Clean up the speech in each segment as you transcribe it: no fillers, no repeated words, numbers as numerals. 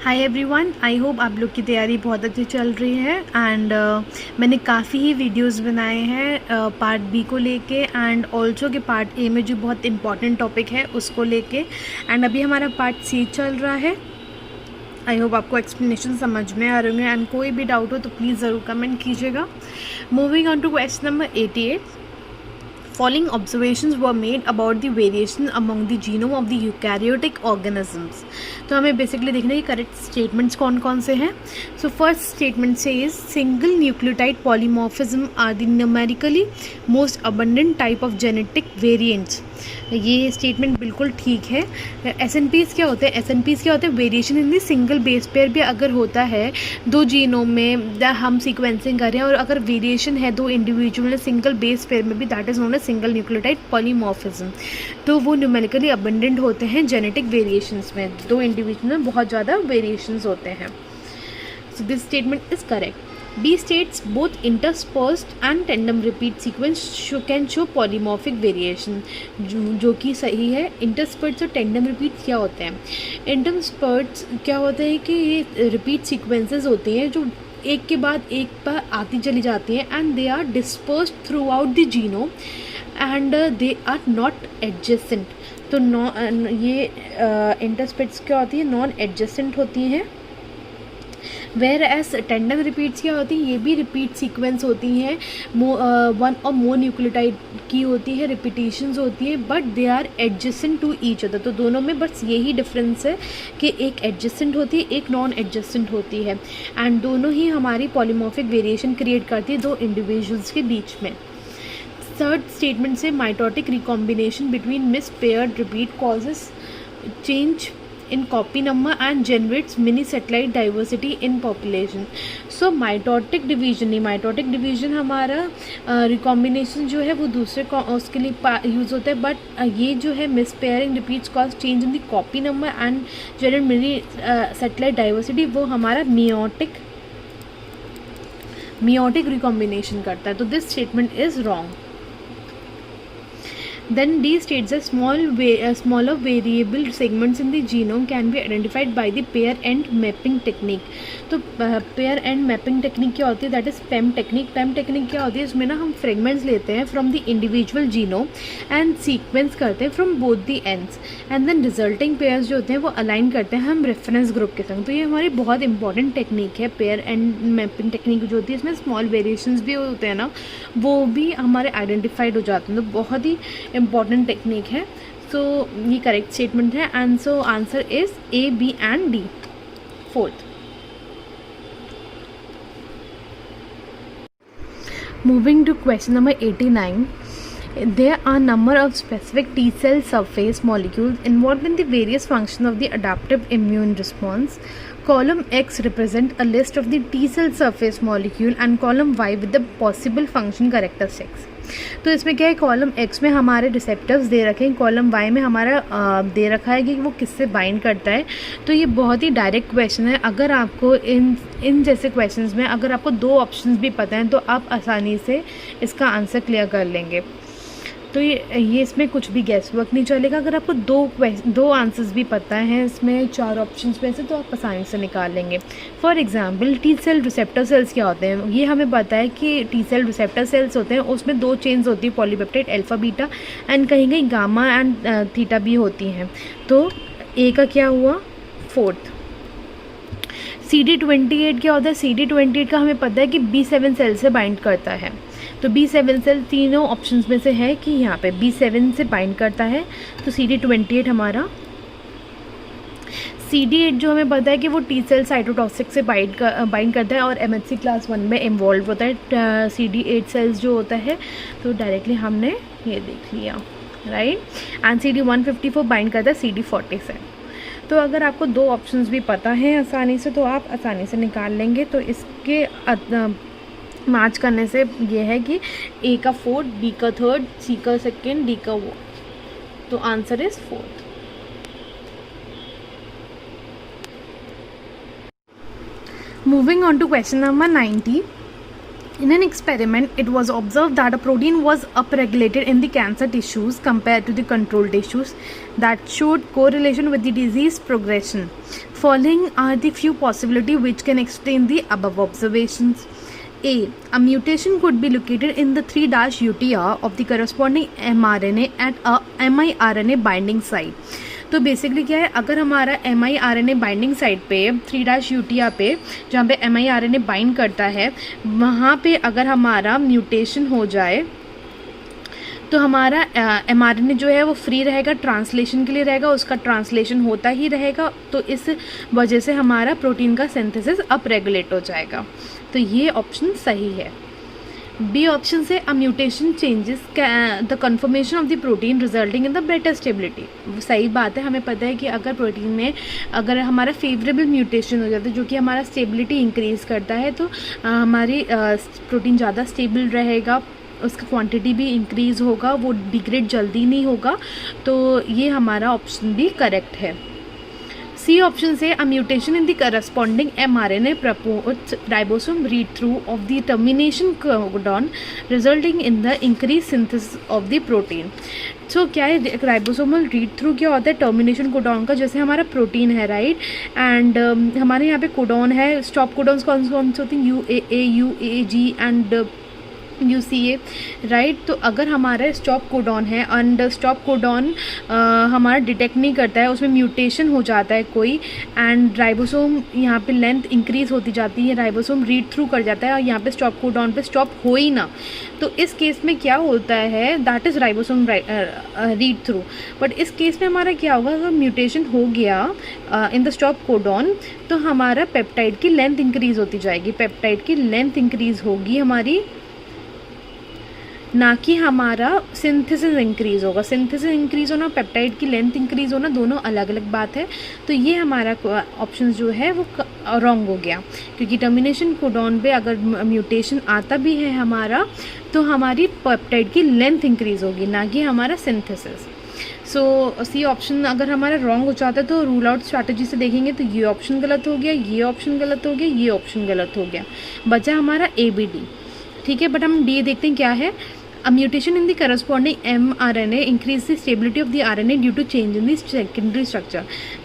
Hi everyone, I hope आप लोग की तैयारी बहुत अच्छी चल रही है। एंड मैंने काफ़ी ही वीडियोस बनाए हैं पार्ट बी को लेके एंड ऑल्सो के पार्ट ए में जो बहुत इंपॉर्टेंट टॉपिक है उसको लेके। एंड अभी हमारा पार्ट सी चल रहा है। आई होप आपको एक्सप्लेनेशन समझ में आ रहे होंगे एंड कोई भी डाउट हो तो प्लीज़ ज़रूर कमेंट कीजिएगा। Moving on to question number 88। Following observations were made about the variation among the genome of the eukaryotic organisms. तो हमें बेसिकली देखना है कि करेक्ट स्टेटमेंट्स कौन कौन से हैं। सो फर्स्ट स्टेटमेंट से is single nucleotide polymorphism are the numerically most abundant type of genetic variants. ये स्टेटमेंट बिल्कुल ठीक है। SNPs क्या होते हैं? SNPs क्या होते हैं? Variation in the single base pair भी अगर होता है दो जीनोम में, हम सीक्वेंसिंग कर रहे हैं और अगर वेरिएशन है दो इंडिविजुअल सिंगल बेस पेयर में भी, that is known as single nucleotide polymorphism. तो वो न्यूमेरिकली अबंडेंट होते हैं जेनेटिक वेरिएशंस में, दो इंडिविजुअल में बहुत ज़्यादा वेरिएशंस होते हैं। So this statement is correct. B states both interspersed and tandem repeat sequence can show polymorphic variation, जो कि सही है। इंटरस्पर्ट्स और टेंडम रिपीट्स क्या होते हैं? इंटरस्पर्ट्स क्या होता है कि ये रिपीट सीक्वेंसेस होती हैं जो एक के बाद एक पर आती चली जाती हैं and they are dispersed throughout the genome and they are not adjacent. तो ये इंटरस्पर्ट्स क्या होती है? नॉन एडजेसेंट होती हैं। वेयर एस टेंडम रिपीट्स क्या होती हैं? ये भी रिपीट सीक्वेंस होती हैं, वन और मोर न्यूक्लियोटाइड की होती है, रिपीटेशंस होती हैं, but they are adjacent to each other. तो दोनों में बस यही डिफरेंस है कि एक एडजेसेंट होती है, एक नॉन एडजेसेंट होती है एंड दोनों ही हमारी पॉलीमॉर्फिक वेरिएशन क्रिएट करती है दो इंडिविजुअल्स के बीच में। थर्ड स्टेटमेंट से mitotic recombination between miss paired repeat causes change in copy number and generates mini satellite diversity in population. So mitotic division नहीं, mitotic division हमारा recombination जो है वो दूसरे उसके लिए यूज़ होता है, बट ये जो है miss pairing repeats cause change in the copy number and generate mini satellite diversity, वो हमारा मियोटिक रिकॉम्बिनेशन करता है। तो this statement is wrong. Then D states that smaller variable segments in the genome can be identified by the pair end mapping technique. तो pair end mapping technique क्या होती है? That is PEM technique. PEM technique क्या होती है? इसमें ना हम fragments लेते हैं from the individual genome and sequence करते हैं from both the ends and then resulting pairs जो होते हैं वो align करते हैं हम reference group के संग। तो ये हमारी बहुत इंपॉर्टेंट टेक्निक है pair end mapping technique जो होती है। इसमें स्मॉल वेरिएशंस भी होते हैं ना, वो भी हमारे आइडेंटिफाइड हो जाते हैं। तो बहुत ही इम्पॉर्टेंट टेक्निक है। सो ये करेक्ट स्टेटमेंट है and so answer is A, B and D। Fourth, moving to question number 89। There are number of specific T cell surface molecules involved in the various functions of the adaptive immune response. Column X represent a list of the T cell surface molecule and column Y with the possible function characteristics. तो इसमें क्या है? Column X में हमारे receptors दे रखे हैं, column Y में हमारा दे रखा है कि वो किससे बाइंड करता है। तो ये बहुत ही डायरेक्ट क्वेश्चन है। अगर आपको इन जैसे क्वेश्चंस में अगर आपको दो ऑप्शंस भी पता हैं तो आप आसानी से इसका आंसर क्लियर कर लेंगे। तो ये इसमें कुछ भी गैस वर्क नहीं चलेगा। अगर आपको दो आंसर्स भी पता हैं इसमें चार ऑप्शंस में से, तो आप आसानी से निकाल लेंगे। For example T cell receptor cells क्या होते हैं? ये हमें पता है कि टी सेल रिसेप्टर सेल्स होते हैं, उसमें दो चेन्स होती है पॉलीपेप्टाइड अल्फा बीटा एंड कहीं कहीं गामा एंड थीटा भी होती हैं। तो ए का क्या हुआ? फोर्थ। CD28 क्या होता है? CD28 का हमें पता है कि B7 सेल से बाइंड करता है। तो B7 सेल तीनों ऑप्शंस में से है कि यहाँ पे B7 से बाइंड करता है, तो CD28 हमारा। CD8 जो हमें पता है कि वो टी सेल साइटोटॉक्सिक से बाइंड करता है और MHC क्लास 1 में इन्वॉल्व होता है CD8 सेल्स जो होता है। तो डायरेक्टली हमने ये देख लिया, राइट। एंड CD154 बाइंड करता है CD40 से। तो अगर आपको दो ऑप्शंस भी पता हैं आसानी से तो आप आसानी से निकाल लेंगे। तो इसके मैच करने से ये है कि A का फोर्थ, B का थर्ड, C का सेकेंड, D का वो। तो answer is fourth. Moving on to question number 90। In an experiment, it was observed that a protein was upregulated in the cancer tissues compared to the control tissues that showed correlation with the disease progression. following are the few possibilities which can explain the above observations. A mutation could be located in the 3' of the corresponding mRNA at a miRNA binding site. तो basically क्या है, अगर हमारा miRNA binding site पे 3' पे जहाँ पे miRNA bind करता है वहाँ पे अगर हमारा म्यूटेशन हो जाए तो हमारा mRNA जो है वो फ्री रहेगा, ट्रांसलेशन के लिए रहेगा, उसका ट्रांसलेशन होता ही रहेगा, तो इस वजह से हमारा प्रोटीन का सिंथेसिस अप रेगुलेट हो जाएगा. तो ये ऑप्शन सही है. बी ऑप्शन से a mutation changes the confirmation of the protein resulting in the better stability. सही बात है, हमें पता है कि अगर प्रोटीन में अगर हमारा फेवरेबल म्यूटेशन हो जाता है जो कि हमारा स्टेबिलिटी इंक्रीज़ करता है तो हमारी प्रोटीन ज़्यादा स्टेबल रहेगा, उसका क्वांटिटी भी इंक्रीज़ होगा, वो डिग्रेड जल्दी नहीं होगा. तो ये हमारा ऑप्शन भी करेक्ट है. सी ऑप्शन से a mutation in the corresponding mRNA promotes ribosome read through of the termination codon resulting in the increased synthesis of the protein. सो क्या है राइबोसोमल रीड थ्रू क्या होता है, टर्मिनेशन कोडॉन का. जैसे हमारा प्रोटीन है राइट एंड हमारे यहाँ पे कोडॉन है, स्टॉप कोडॉन्स कौन कौन से होते हैं, UAA UAG and UCA right. तो अगर हमारा स्टॉप कोडॉन है एंड स्टॉप कोडॉन हमारा डिटेक्ट नहीं करता है, उसमें म्यूटेशन हो जाता है कोई एंड राइबोसोम यहाँ पे लेंथ इंक्रीज़ होती जाती है, राइबोसोम रीड थ्रू कर जाता है और यहाँ पे स्टॉप कोडॉन पे स्टॉप हो ही ना, तो इस केस में क्या होता है that is ribosome read through. But इस केस में हमारा क्या होगा, अगर म्यूटेशन हो गया इन द स्टॉप कोडॉन तो हमारा पेप्टाइड की लेंथ इंक्रीज़ होती जाएगी, पेप्टाइड की लेंथ इंक्रीज़ होगी हमारी, ना कि हमारा सिंथेसिस इंक्रीज़ होगा. सिंथेसिस इंक्रीज़ होना, पेप्टाइड की लेंथ इंक्रीज़ होना, दोनों अलग अलग बात है. तो ये हमारा ऑप्शन जो है वो रॉन्ग हो गया, क्योंकि टर्मिनेशन कोडॉन पे अगर म्यूटेशन आता भी है हमारा तो हमारी पेप्टाइड की लेंथ इंक्रीज़ होगी, ना कि हमारा सिंथेसिस. सो सी ऑप्शन अगर हमारा रॉन्ग हो जाता है तो रूल आउट स्ट्रैटेजी से देखेंगे तो ये ऑप्शन गलत हो गया, ये ऑप्शन गलत हो गया, ये ऑप्शन गलत हो गया, बचा हमारा ABD. ठीक है, बट हम डी देखते हैं क्या है. A mutation in the corresponding mRNA increase the stability of the RNA due to change in the secondary structure.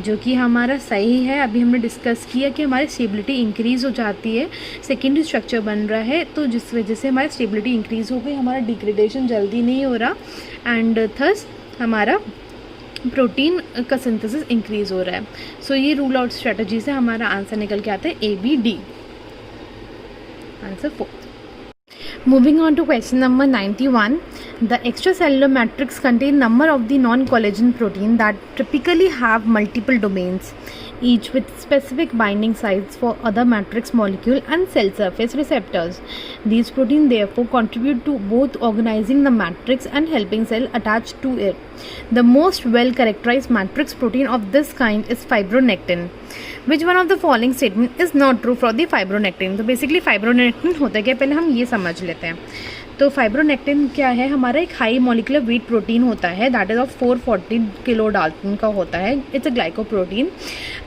जो कि हमारा सही है. अभी हमने डिस्कस किया कि हमारी स्टेबिलिटी इंक्रीज़ हो जाती है, सेकेंडरी स्ट्रक्चर बन रहा है, तो जिस वजह से हमारी स्टेबिलिटी इंक्रीज़ हो गई, हमारा डिग्रेडेशन जल्दी नहीं हो रहा एंड थस हमारा प्रोटीन का सिंथेसिस इंक्रीज़ हो रहा है. सो ये रूल आउट स्ट्रेटजी से हमारा आंसर निकल के आता है ABD. Answer 4. Moving on to question number 91. The extracellular matrix contain number of the non-collagen protein that typically have multiple domains, each with specific binding sites for other matrix molecule and cell surface receptors. These proteins therefore contribute to both organizing the matrix and helping cell attach to it. The most well characterized matrix protein of this kind is fibronectin. Which one of the following statement is not true for the fibronectin? तो basically fibronectin होता है क्या, पहले हम ये समझ लेते हैं. तो फाइब्रोनेक्टिन क्या है, हमारा एक हाई मॉलिकुलर वेट प्रोटीन होता है, that is of 440 kilo dalton का होता है. It's a glycoprotein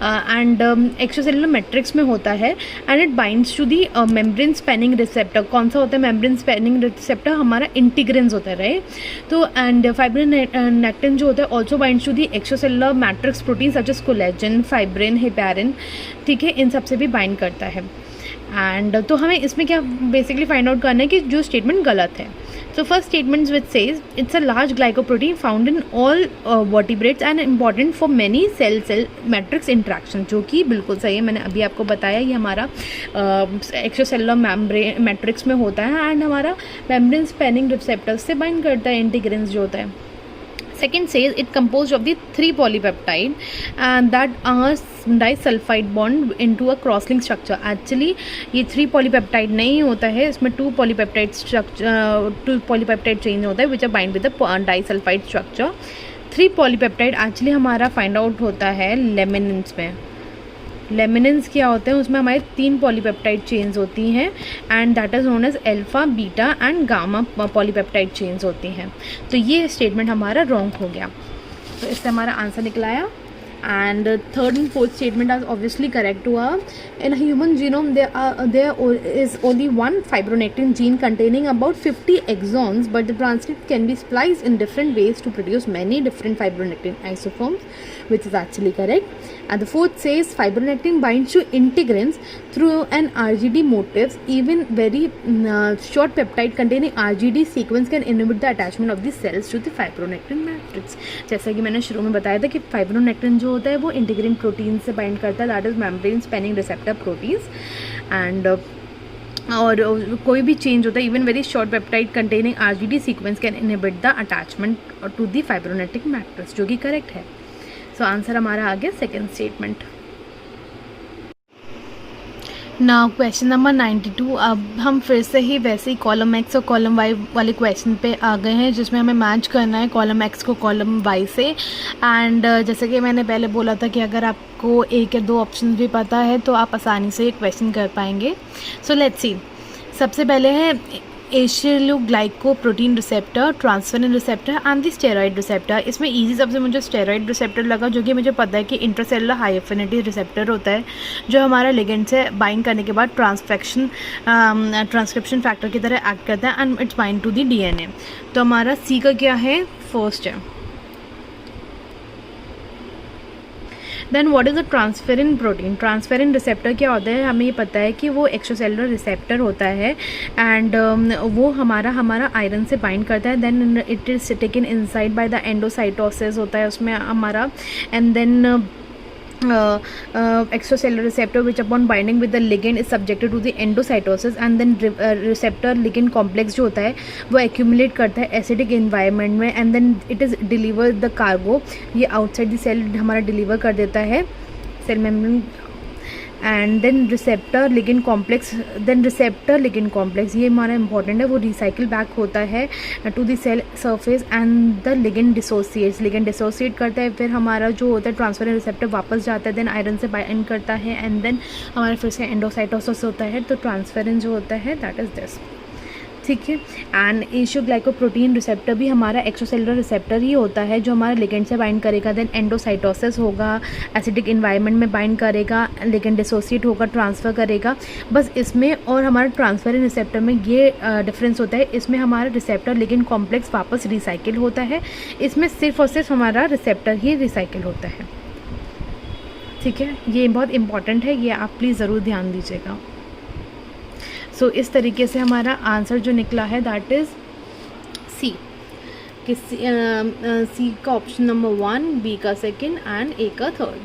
and extracellular matrix में होता है and it binds to the membrane spanning receptor. कौन सा होता है मेम्ब्रेन स्पैनिंग रिसेप्टर, हमारा इंटीग्रिन्स होता है राइट. तो एंड फाइब्रोनेक्टिन जो होता है also binds to the extracellular matrix protein such as collagen, fibrin, heparin. ठीक है, इन सबसे भी बाइंड करता है. एंड तो हमें इसमें क्या बेसिकली फाइंड आउट करना है कि जो स्टेटमेंट गलत है. So first statement which says it's a large glycoprotein found in all vertebrates and important for many cell matrix interaction, जो कि बिल्कुल सही है. मैंने अभी आपको बताया ये हमारा एक्स्ट्रासेलुलर मैट्रिक्स में होता है एंड हमारा मेम्ब्रेन स्पैनिंग रिसेप्टर्स से बाइंड करता है, इंटीग्रिन्स जो होता है. Second says it composed of the 3 polypeptide and that are disulfide bond into a crosslink structure. Actually ये 3 polypeptide नहीं होता है, इसमें 2 polypeptide structure 2 polypeptide chain होता है which are bind with the disulfide structure. 3 polypeptide actually हमारा find out होता है लेमिनिन्स में. लेमिनिन्स क्या होते हैं, उसमें हमारे 3 पॉलीपेप्टाइड चेन्स होती हैं and that is known as alpha, beta and gamma polypeptide chains होती हैं. तो ये स्टेटमेंट हमारा रॉन्ग हो गया. तो इससे हमारा answer निकलाया And third and fourth statement are obviously correct to our. In a human genome there is only one fibronectin gene containing about 50 exons, but the transcript can be spliced in different ways to produce many different fibronectin isoforms, which is actually correct. And the fourth says fibronectin binds to integrins through an RGD motifs. Even very short peptide containing RGD sequence can inhibit the attachment of the cells to the fibronectin matrix. जैसा कि मैंने शुरू में बताया था कि fibronectin जो होता है वो इंटीग्रिन प्रोटीन से बाइंड करता है, that is membrane spanning receptor proteins. And और कोई भी चेंज होता है, even very short peptide containing RGD sequence can inhibit the attachment to the fibronectin matrix, जो कि करेक्ट है. सो आंसर हमारा आ गया second statement. Now question number 92. अब हम फिर से ही वैसे ही कॉलम एक्स और कॉलम वाई वाले क्वेश्चन पे आ गए हैं, जिसमें हमें मैच करना है कॉलम एक्स को कॉलम वाई से. एंड जैसे कि मैंने पहले बोला था कि अगर आपको एक या दो ऑप्शन भी पता है तो आप आसानी से ये क्वेश्चन कर पाएंगे. So let's see. सबसे पहले है asialoglycoprotein receptor, transferrin receptor and the steroid receptor. इसमें इजी सबसे मुझे स्टेरॉइड रिसेप्टर लगा, जो कि मुझे पता है कि इंट्रासेलुलर हाई एफिनिटी रिसेप्टर होता है, जो हमारा लिगेंड से बाइंड करने के बाद ट्रांसक्रिप्शन फैक्टर की तरह एक्ट करता है and it's bind to the DNA. तो हमारा सी का क्या है, फर्स्ट है. Then what is a transferrin protein. Transferrin receptor क्या होता है, हमें ये पता है कि वो एक्स्ट्रासेलुलर रिसेप्टर होता है एंड वो हमारा आयरन से बाइंड करता है. Then it is taken inside by the endocytosis होता है उसमें हमारा. And then extracellular receptor which upon binding with the ligand is subjected to the endocytosis, and then receptor ligand complex जो होता है वो accumulate करता है acidic environment में, and then it is deliver the cargo. ये outside the cell हमारा deliver कर देता है cell membrane. And then receptor ligand complex ये हमारा इंपॉर्टेंट है, वो रिसाइकिल बैक होता है to the cell surface and the ligand dissociate करता है. फिर हमारा जो होता है ट्रांसफेरिन रिसेप्टर वापस जाता है, देन आयरन से बाइंड करता है, एंड देन हमारा फिर से एंडोसाइटोसिस होता है. तो ट्रांसफेरिन जो होता है दैट इज़ दिस, ठीक है. एंड एसिलोग्लाइकोप्रोटीन रिसेप्टर भी हमारा एक्स्ट्रासेलुलर रिसेप्टर ही होता है, जो हमारा लिगेंड से बाइंड करेगा, देन एंडोसाइटोसिस होगा, एसिडिक इन्वायरमेंट में बाइंड करेगा, लिगेंड डिसोसिएट होगा, ट्रांसफ़र करेगा. बस इसमें और हमारा ट्रांसफेरिन रिसेप्टर में ये डिफरेंस होता है. इसमें हमारा रिसेप्टर लिगेंड कॉम्प्लेक्स वापस रिसाइकिल होता है, इसमें सिर्फ और सिर्फ हमारा रिसेप्टर ही रिसाइकिल होता है, ठीक है. ये बहुत इंपॉर्टेंट है, ये आप प्लीज़ ज़रूर ध्यान दीजिएगा. सो इस तरीके से हमारा आंसर जो निकला है दैट इज़ सी. सी का ऑप्शन नंबर 1, बी का सेकंड एंड ए का थर्ड.